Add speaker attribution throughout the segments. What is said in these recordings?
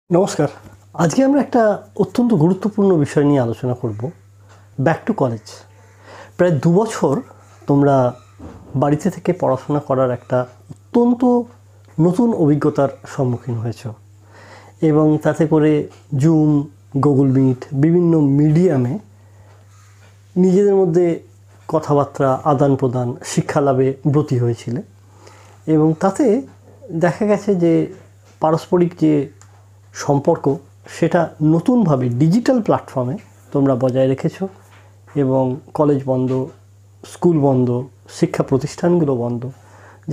Speaker 1: নমস্কার। আজকে আমরা একটা অত্যন্ত গুরুত্বপূর্ণ বিষয় নিয়ে আলোচনা করব, ব্যাক টু কলেজ। প্রায় 2 বছর তোমরা বাড়িতে থেকে পড়াশোনা করার একটা অত্যন্ত নতুন অভিজ্ঞতার সম্মুখীন হয়েছ এবং তাতে করে জুম, গুগল মিট, বিভিন্ন মিডিয়ামে নিজেদের মধ্যে কথাবার্তা আদান প্রদান, শিক্ষা লাভে ব্রতী হয়েছিলে এবং তাতে দেখা গেছে যে পারস্পরিক যে সম্পর্ক সেটা নতুনভাবে ডিজিটাল প্ল্যাটফর্মে তোমরা বজায় রেখেছো এবং কলেজ বন্ধ, স্কুল বন্ধ, শিক্ষা প্রতিষ্ঠানগুলো বন্ধ,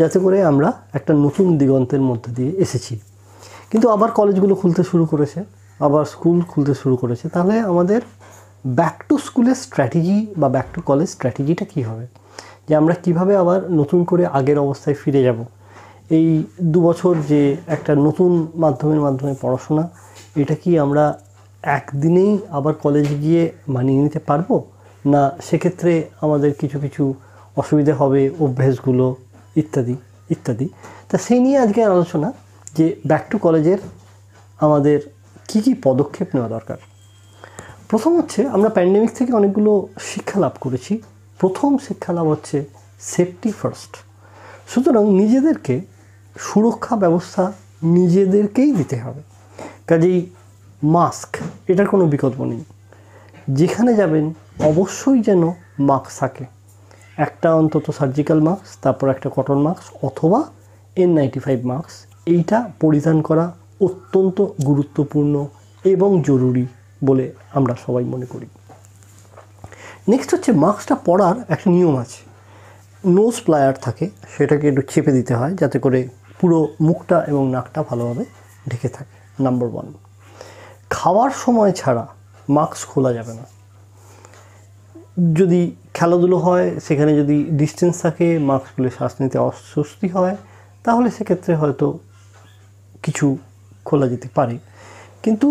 Speaker 1: যাতে করে আমরা একটা নতুন দিগন্তের মধ্যে দিয়ে এসেছি। কিন্তু আবার কলেজগুলো খুলতে শুরু করেছে, আবার স্কুল খুলতে শুরু করেছে। তাহলে আমাদের ব্যাক টু স্কুলের স্ট্র্যাটেজি বা ব্যাক টু কলেজ স্ট্র্যাটেজিটা কী হবে, যে আমরা কিভাবে আবার নতুন করে আগের অবস্থায় ফিরে যাব। এই 2 বছর যে একটা নতুন মাধ্যমে পড়াশোনা, এটা কি আমরা একদিনেই আবার কলেজে গিয়ে মানিয়ে নিতে পারবো, না সেক্ষেত্রে আমাদের কিছু কিছু অসুবিধা হবে, অভ্যাসগুলো ইত্যাদি ইত্যাদি। তা সেই নিয়ে আজকে আলোচনা, যে ব্যাক টু কলেজের আমাদের কি কি পদক্ষেপ নেওয়া দরকার। প্রথম হচ্ছে, আমরা প্যান্ডেমিক থেকে অনেকগুলো শিক্ষা লাভ করেছি। প্রথম শিক্ষা লাভ হচ্ছে সেফটি ফার্স্ট। সুতরাং নিজেদেরকে সুরক্ষা ব্যবস্থা নিজেদেরকেই দিতে হবে। কাজেই মাস্ক, এটার কোনো বিকল্প নেই। যেখানে যাবেন অবশ্যই যেন মাস্ক থাকে, একটা অন্তত সার্জিক্যাল মাস্ক, তারপর একটা কটন মাস্ক অথবা N95 মাস্ক, এইটা পরিধান করা অত্যন্ত গুরুত্বপূর্ণ এবং জরুরি বলে আমরা সবাই মনে করি। নেক্সট হচ্ছে, মাস্কটা পরার একটা নিয়ম আছে। নোজ প্লায়ার থাকে, সেটাকে একটু চেপে দিতে হয় যাতে করে পুরো মুখটা এবং নাকটা ভালোভাবে ঢেকে থাকে। নাম্বার 1, খাওয়ার সময় ছাড়া মাস্ক খোলা যাবে না। যদি খেলাধুলো হয়, সেখানে যদি ডিস্টেন্স থাকে, মাস্ক খুলে শ্বাস নিতে অস্বস্তি হয়, তাহলে সেক্ষেত্রে হয়তো কিছু খোলা যেতে পারে। কিন্তু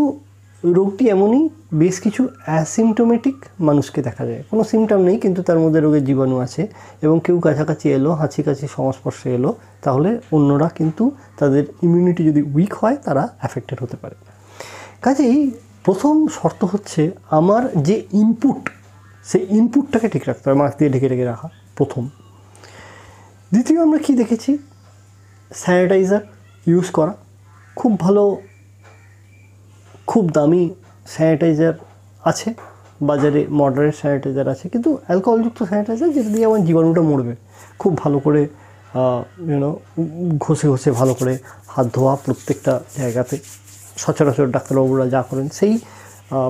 Speaker 1: রোগটি এমনই, বেশ কিছু অ্যাসিমটোমেটিক মানুষকে দেখা যায়, কোনো সিমটম নেই কিন্তু তার মধ্যে রোগের জীবাণু আছে, এবং কেউ কাছাকাছি এলো, হাঁচি কাছি সংস্পর্শে এলো, তাহলে অন্যরা কিন্তু তাদের ইমিউনিটি যদি উইক হয়, তারা অ্যাফেক্টেড হতে পারে। কাজেই প্রথম শর্ত হচ্ছে, আমার যে ইনপুট, সেই ইনপুটটাকে ঠিক রাখতে হবে, মাস্ক দিয়ে ঢেকে রাখা প্রথম। দ্বিতীয়, আমরা কি দেখেছি, স্যানিটাইজার ইউজ করা। খুব ভালো, খুব দামি স্যানিটাইজার আছে বাজারে, মডারেট স্যানিটাইজার আছে, কিন্তু অ্যালকোহলযুক্ত স্যানিটাইজার, যেটা দিয়ে আমার জীবাণুটা মরবে। খুব ভালো করে ঘষে ঘষে ভালো করে হাত ধোয়া প্রত্যেকটা জায়গাতে, সচরাচর ডাক্তারবাবুরা যা করেন সেই,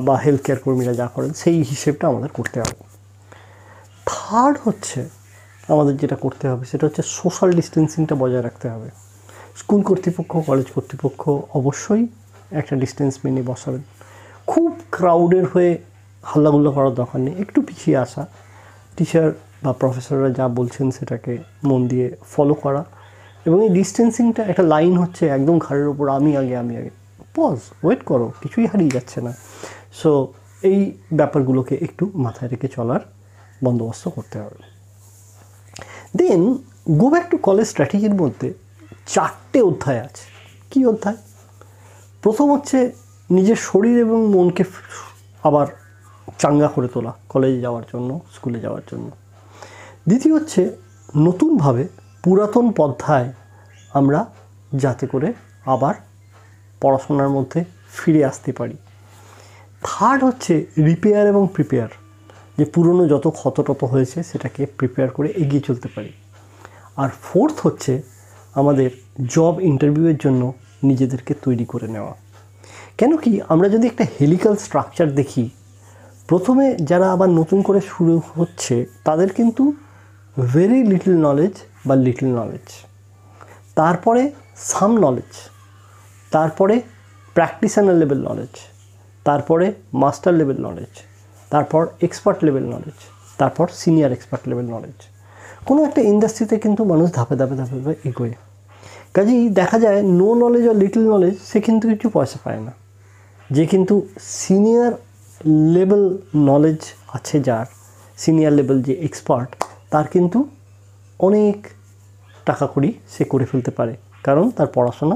Speaker 1: বা হেলথ কেয়ার কর্মীরা যা করেন সেই হিসেবটা আমাদের করতে হবে। থার্ড হচ্ছে, আমাদের যেটা করতে হবে সেটা হচ্ছে সোশ্যাল ডিস্টেন্সিংটা বজায় রাখতে হবে। স্কুল কর্তৃপক্ষ, কলেজ কর্তৃপক্ষ অবশ্যই একটা ডিস্টেন্স মেনে বসাবেন। খুব ক্রাউডের হয়ে হাল্লাগুল্লা করার দরকার নেই, একটু পিছিয়ে আসা, টিচার বা প্রফেসররা যা বলছেন সেটাকে মন দিয়ে ফলো করা, এবং এই ডিস্টেন্সিংটা একটা লাইন হচ্ছে একদম ঘাড়ের ওপর, আমি আগে, পজ, ওয়েট করো, কিছুই হারিয়ে যাচ্ছে না। সো এই ব্যাপারগুলোকে একটু মাথায় রেখে চলার বন্দোবস্ত করতে হবে। দেন গো ব্যাক টু কলেজ স্ট্র্যাটেজির মধ্যে 4টে অধ্যায় আছে। কী অধ্যায়? প্রথম হচ্ছে নিজের শরীর এবং মনকে আবার চাঙ্গা করে তোলা কলেজে যাওয়ার জন্য, স্কুলে যাওয়ার জন্য। দ্বিতীয় হচ্ছে, নতুনভাবে পুরাতন পন্থায় আমরা যাতে করে আবার পড়াশোনার মধ্যে ফিরে আসতে পারি। থার্ড হচ্ছে রিপেয়ার এবং প্রিপেয়ার, যে পুরনো যত ক্ষতটত হয়েছে সেটাকে প্রিপেয়ার করে এগিয়ে চলতে পারি। আর ফোর্থ হচ্ছে, আমাদের জব ইন্টারভিউয়ের জন্য নিজেদেরকে তৈরি করে নেওয়া। কেন কি, আমরা যদি একটা হেলিক্যাল স্ট্রাকচার দেখি, প্রথমে যারা আবার নতুন করে শুরু হচ্ছে তাদের কিন্তু ভেরি লিটল নলেজ বা লিটল নলেজ, তারপরে সাম নলেজ, তারপরে প্র্যাকটিশনার লেভেল নলেজ, তারপরে মাস্টার লেভেল নলেজ, তারপর এক্সপার্ট লেভেল নলেজ, তারপর সিনিয়র এক্সপার্ট লেভেল নলেজ। কোনো একটা ইন্ডাস্ট্রিতে কিন্তু মানুষ ধাপে ধাপে ধাপে ধাপে এগোয়। কাজেই দেখা যায় নো নলেজ আর লিটল নলেজ, সে কিন্তু কিছু পয়সা পায় না। যে কিন্তু সিনিয়র লেভেল নলেজ আছে, যার সিনিয়র লেভেল যে এক্সপার্ট, তার কিন্তু অনেক টাকা কড়ি সে করে ফেলতে পারে, কারণ তার পড়াশোনা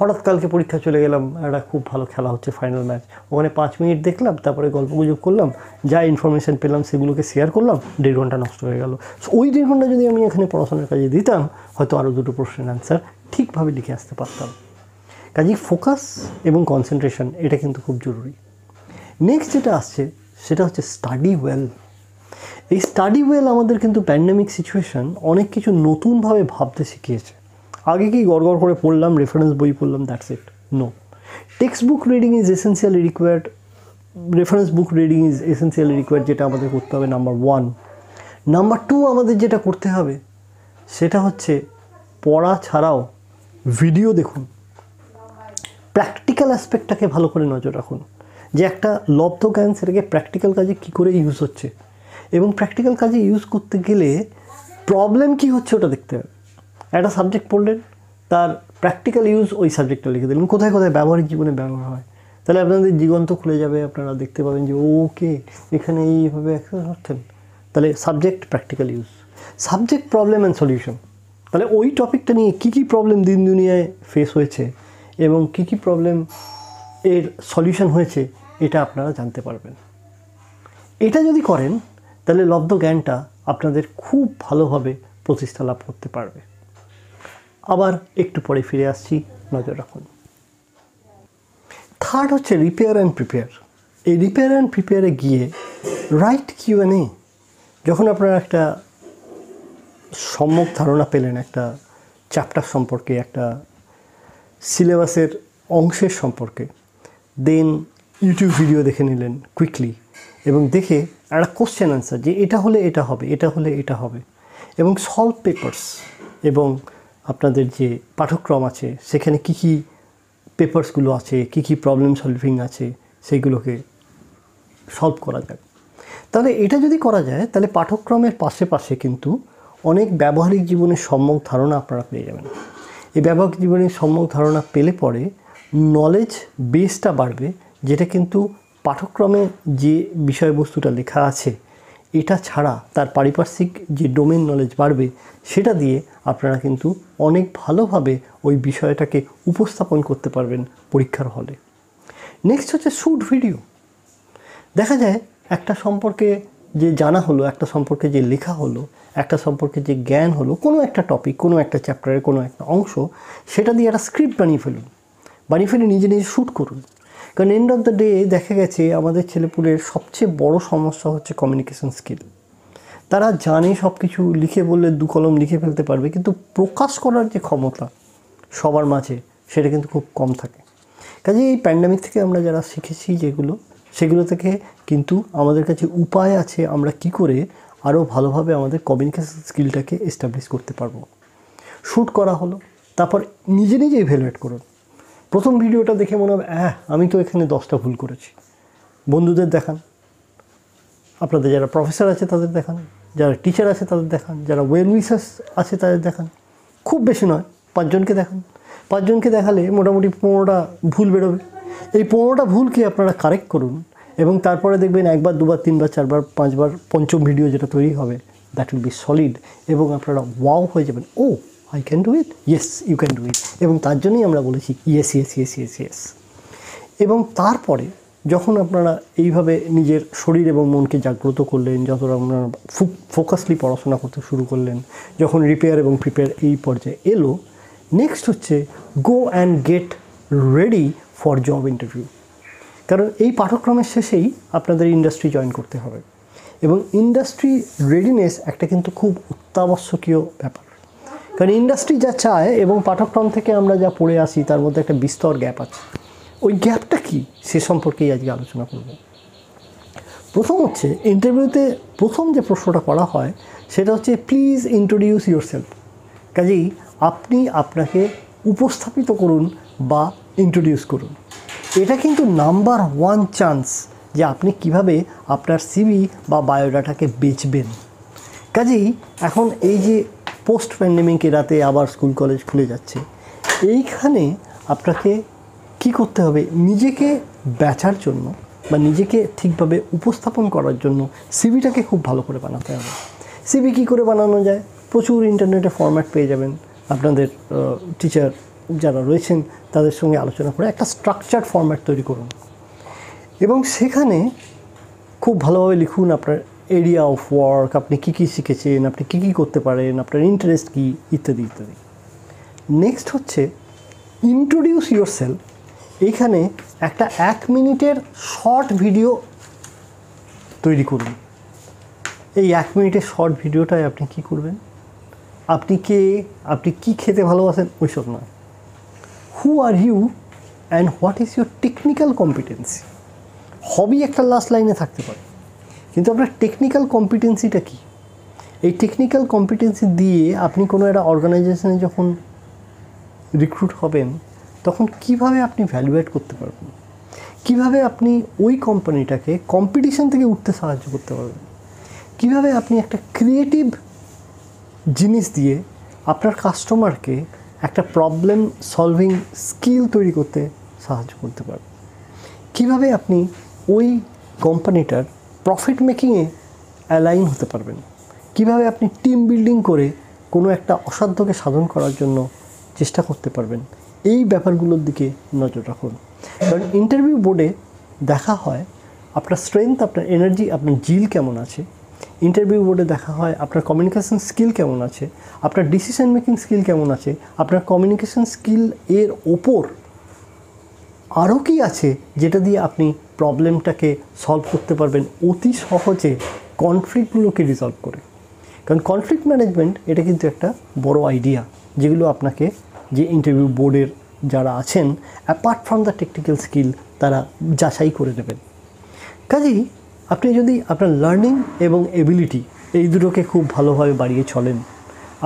Speaker 1: হঠাৎ কালকে পরীক্ষা চলে গেলাম, একটা খুব ভালো খেলা হচ্ছে ফাইনাল ম্যাচ, ওখানে 5 মিনিট দেখলাম, তারপরে গল্পগুজব করলাম, যা ইনফরমেশান পেলাম সেগুলোকে শেয়ার করলাম, 1.5 ঘন্টা নষ্ট হয়ে গেল। ওই 1.5 ঘন্টা যদি আমি এখানে পড়াশোনার কাজে দিতাম, হয়তো আরও 2টো প্রশ্নের অ্যান্সার ঠিকভাবে লিখে আসতে পারতাম। কাজেই ফোকাস এবং কনসেন্ট্রেশন এটা কিন্তু খুব জরুরি। নেক্সট যেটা আসছে সেটা হচ্ছে স্টাডি ওয়েল। এই স্টাডি ওয়েল আমাদের কিন্তু প্যান্ডেমিক সিচুয়েশান অনেক কিছু নতুনভাবে ভাবতে শিখিয়েছে। আগে কি গড় করে পড়লাম, রেফারেন্স বই পড়লাম, that's it? No, text book reading is essentially required, reference book reading is essentially required, যেটা আমাদের করতে হবে নাম্বার 1। নাম্বার 2 আমাদের যেটা করতে হবে সেটা হচ্ছে পড়া ছাড়াও ভিডিও দেখুন, প্র্যাকটিক্যাল অ্যাসপেক্টটাকে ভালো করে নজর রাখুন, যে একটা লব্ধ জ্ঞান সেটাকে প্র্যাকটিক্যাল কাজে কী করে ইউজ হচ্ছে, এবং প্র্যাকটিক্যাল কাজে ইউজ করতে গেলে প্রবলেম কী হচ্ছে ওটা দেখতে হবে। একটা সাবজেক্ট পড়লেন, তার প্র্যাকটিক্যাল ইউজ ওই সাবজেক্টটা লিখে দিলেন, কোথায় কোথায় ব্যবহারিক জীবনে ব্যবহার হয়, তাহলে আপনাদের দিগন্ত খুলে যাবে, আপনারা দেখতে পাবেন যে ওকে এখানে এইভাবে অ্যাক্সেস করতেন। তাহলে subject practical use, subject problem and solution, তাহলে ওই টপিকটা নিয়ে কী কী প্রবলেম দিন দুনিয়ায় ফেস হয়েছে এবং কী কী প্রবলেম এর সলিউশন হয়েছে এটা আপনারা জানতে পারবেন। এটা যদি করেন তাহলে লব্ধ জ্ঞানটা আপনাদের খুব ভালোভাবে প্রতিষ্ঠা লাভ করতে পারবে। আবার একটু পরে ফিরে আসছি, নজর রাখুন। থার্ড হচ্ছে রিপেয়ার অ্যান্ড প্রিপেয়ার। এই রিপেয়ার অ্যান্ড প্রিপেয়ারে গিয়ে রাইট Q&A, যখন আপনারা একটা সম্যক ধারণা পেলেন একটা চ্যাপ্টার সম্পর্কে, একটা সিলেবাসের অংশের সম্পর্কে, দেন ইউটিউব ভিডিও দেখে নিলেন কুইকলি, এবং দেখে একটা কোশ্চেন অ্যান্সার যে এটা হলে এটা হবে, এটা হলে এটা হবে, এবং সলভ পেপার্স এবং আপনাদের যে পাঠ্যক্রম আছে সেখানে কী কী পেপার্সগুলো আছে, কী কী প্রবলেম সলভিং আছে, সেইগুলোকে সলভ করা যায়। তাহলে এটা যদি করা যায় তাহলে পাঠ্যক্রমের পাশে পাশে কিন্তু অনেক ব্যবহারিক জীবনের সম্যক ধারণা আপনারা পেয়ে যাবেন। এই ব্যবহারিক জীবনের সম্যক ধারণা পেলে পরে নলেজ বেসটা বাড়বে, যেটা কিন্তু পাঠ্যক্রমে যে বিষয়বস্তুটা লেখা আছে এটা ছাড়া তার পারিপার্শ্বিক যে ডোমেন নলেজ বাড়বে, সেটা দিয়ে আপনারা কিন্তু অনেক ভালোভাবে ওই বিষয়টাকে উপস্থাপন করতে পারবেন পরীক্ষার হলে। নেক্সট হচ্ছে শ্যুট ভিডিও। দেখা যায় একটা সম্পর্কে যে জানা হলো, একটা সম্পর্কে যে লেখা হলো, একটা সম্পর্কে যে জ্ঞান হলো, কোনো একটা টপিক, কোনো একটা চ্যাপ্টারের কোনো একটা অংশ, সেটা দিয়ে একটা স্ক্রিপ্ট বানিয়ে ফেলুন, বানিয়ে ফেলে নিজে নিজে শ্যুট করুন। কারণ এন্ড অফ দ্য ডে দেখা গেছে আমাদের ছেলেপুলের সবচেয়ে বড় সমস্যা হচ্ছে কমিউনিকেশন স্কিল। তারা জানে সব কিছু, লিখে বললে 2 কলম লিখে ফেলতে পারবে, কিন্তু প্রকাশ করার যে ক্ষমতা সবার মাঝে সেটা কিন্তু খুব কম থাকে। কাজে এই প্যান্ডেমিক থেকে আমরা যারা শিখেছি যেগুলো, সেগুলো থেকে কিন্তু আমাদের কাছে উপায় আছে আমরা কি করে আরও ভালোভাবে আমাদের কমিউনিকেশন স্কিলটাকে এস্টাবলিশ করতে পারবো। শ্যুট করা হলো, তারপর নিজে নিজে ইভ্যালুয়েট করুন। প্রথম ভিডিওটা দেখে মনে হবে আমি তো এখানে 10টা ভুল করেছি, বন্ধুদের দেখান, আপনাদের যারা প্রফেসর আছে তাদের দেখান, যারা টিচার আছে তাদের দেখান, যারা ওয়েল উইশার্স আছে তাদের দেখান, খুব বেশি নয় 5 জনকে দেখান। 5 জনকে দেখালে মোটামুটি 15টা ভুল বেরোবে। এই 15টা ভুলকে আপনারা কারেক্ট করুন, এবং তারপরে দেখবেন 1 বার 2 বার 3 বার 4 বার 5 বার পঞ্চম ভিডিও যেটা তৈরি হবে, দ্যাট উইল বি সলিড, এবং আপনারা ওয়াও হয়ে যাবেন, oh I can do it, yes you can do it. এবং তার জন্যই আমরা বলেছি yes yes yes yes yes. এবং তারপরে যখন আপনারা এইভাবে নিজের শরীর এবং মনকে জাগ্রত করলেন, যত আপনারা ফোকাসলি পড়াশোনা করতে শুরু করলেন, যখন রিপেয়ার এবং প্রিপেয়ার এই পর্যায়ে এলো, নেক্সট হচ্ছে go and get ready for job interview. কারণ এই পাঠ্যক্রমের শেষেই আপনাদের ইন্ডাস্ট্রি জয়েন করতে হবে, এবং ইন্ডাস্ট্রি রেডিনেস একটা কিন্তু খুব অত্যাবশ্যকীয় ব্যাপার। কারণ ইন্ডাস্ট্রি যা চায় এবং পাঠ্যক্রম থেকে আমরা যা পড়ে আসি তার মধ্যে একটা বিস্তর গ্যাপ আছে। ওই গ্যাপটা কি সে সম্পর্কেই আজকে আলোচনা করব। প্রথম হচ্ছে ইন্টারভিউতে প্রথম যে প্রশ্নটা করা হয় সেটা হচ্ছে প্লিজ ইন্ট্রোডিউস ইউরসেলফ। কাজেই আপনি আপনাকে উপস্থাপিত করুন বা ইন্ট্রোডিউস করুন। এটা কিন্তু নাম্বার 1 চান্স যে আপনি কিভাবে আপনার সিভি বা বায়োডাটাকে বেচবেন। কাজেই এখন এই যে পোস্ট প্যান্ডেমিক এরাতে আবার স্কুল কলেজ খুলে যাচ্ছে, এইখানে আপনাকে কি করতে হবে, নিজেকে বেচার জন্য বা নিজেকে ঠিকভাবে উপস্থাপন করার জন্য সিভিটাকে খুব ভালো করে বানাতে হবে। সিভি কী করে বানানো যায়, প্রচুর ইন্টারনেটে ফরম্যাট পেয়ে যাবেন, আপনাদের টিচার যারা রয়েছেন তাদের সঙ্গে আলোচনা করে একটা স্ট্রাকচার্ড ফরম্যাট তৈরি করুন এবং সেখানে খুব ভালোভাবে লিখুন আপনার এরিয়া অফ ওয়ার্ক, আপনি কী কী শিখেছেন, আপনি কী কী করতে পারেন, আপনার ইন্টারেস্ট কী, ইত্যাদি ইত্যাদি। নেক্সট হচ্ছে ইন্ট্রোডিউস ইউর সেলফ। এইখানে একটা 1 মিনিটের শর্ট ভিডিও তৈরি করুন। এই 1 মিনিটের শর্ট ভিডিওটায় আপনি কী করবেন, আপনি কে, আপনি কী খেতে ভালোবাসেন ওইসব না, who are you and what is your technical competency. Hobby একটা লাস্ট লাইনে থাকতে পারে, কিন্তু আপনার টেকনিক্যাল কম্পিটেন্সিটা কী? এই টেকনিক্যাল কম্পিটেন্সি দিয়ে আপনি কোনো একটা অর্গানাইজেশনে যখন রিক্রুট হবেন তখন কিভাবে আপনি ভ্যালুয়েট করতে পারবেন, কিভাবে আপনি ওই কোম্পানিটাকে কম্পিটিশন থেকে উঠতে সাহায্য করতে পারবেন, কিভাবে আপনি একটা ক্রিয়েটিভ জিনিস দিয়ে আপনার কাস্টমারকে একটা প্রবলেম সলভিং স্কিল তৈরি করতে সাহায্য করতে পারবেন, কিভাবে আপনি ওই কোম্পানিটার প্রফিট মেকিংয়ে অ্যালাইন হতে পারবেন, কিভাবে আপনি টিম বিল্ডিং করে কোনো একটা অসাধ্যকে সাধন করার জন্য চেষ্টা করতে পারবেন। এই ব্যাপারগুলোর দিকে নজর রাখুন, কারণ ইন্টারভিউ বোর্ডে দেখা হয় আপনার স্ট্রেংথ, আপনার এনার্জি, আপনার জিল কেমন আছে। ইন্টারভিউ বোর্ডে দেখা হয় আপনার কমিউনিকেশন স্কিল কেমন আছে, আপনার ডিসিশন মেকিং স্কিল কেমন আছে, আপনার কমিউনিকেশন স্কিল এর ওপর আরও কি আছে যেটা দিয়ে আপনি প্রবলেমটাকে সলভ করতে পারবেন অতি সহজে, কনফ্লিক্টগুলোকে রিজলভ করে। কারণ কনফ্লিক্ট ম্যানেজমেন্ট এটা কিন্তু একটা বড় আইডিয়া, যেগুলো আপনাকে যে ইন্টারভিউ বোর্ডের যারা আছেন apart from the technical skill তারা যাচাই করে দেবেন। কাজেই আপনি যদি আপনার লার্নিং এবং এবিলিটি এই দুটোকে খুব ভালোভাবে বাড়িয়ে চলেন,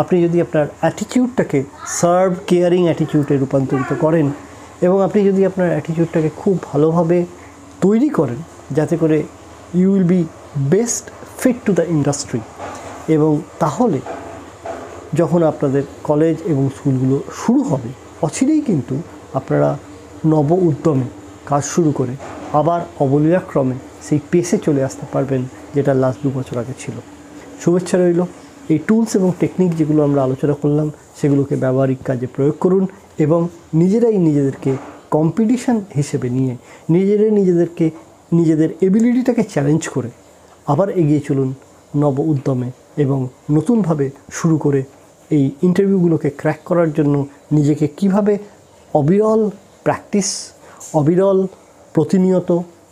Speaker 1: আপনি যদি আপনার অ্যাটিটিউডটাকে সার্ভ কেয়ারিং অ্যাটিটিউডে রূপান্তরিত করেন এবং আপনি যদি আপনার অ্যাটিটিউডটাকে খুব ভালোভাবে তৈরি করেন যাতে করে you will be best fit to the industry, এবং তাহলে যখন আপনাদের কলেজ এবং স্কুলগুলো শুরু হবে অচিরেই কিন্তু আপনারা নব উদ্যমে কাজ শুরু করে আবার অবলীলাক্রমে সেই পেসে চলে আসতে পারবেন যেটা লাস্ট 2 বছর আগে ছিল। শুভেচ্ছা রইল। এই টুলস এবং টেকনিক যেগুলো আমরা আলোচনা করলাম সেগুলোকে ব্যবহারিক কাজে প্রয়োগ করুন এবং নিজেরাই নিজেদেরকে কম্পিটিশন হিসেবে নিয়ে নিজেদেরকে নিজেদের এবিলিটিটাকে চ্যালেঞ্জ করে আবার এগিয়ে চলুন নব উদ্যমে এবং নতুনভাবে শুরু করে এই ইন্টারভিউগুলোকে ক্র্যাক করার জন্য নিজেকে কিভাবে অবিরল প্র্যাকটিস, অবিরল প্রতিনিয়ত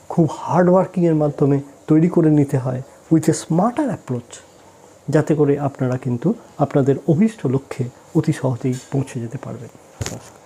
Speaker 1: খুব হার্ডওয়ার্কিংয়ের মাধ্যমে তৈরি করে নিতে হয় উইথ এ স্মার্টার অ্যাপ্রোচ, যাতে করে আপনারা কিন্তু আপনাদের অভীষ্ট লক্ষ্যে অতি সহজেই পৌঁছে যেতে পারবেন। নমস্কার।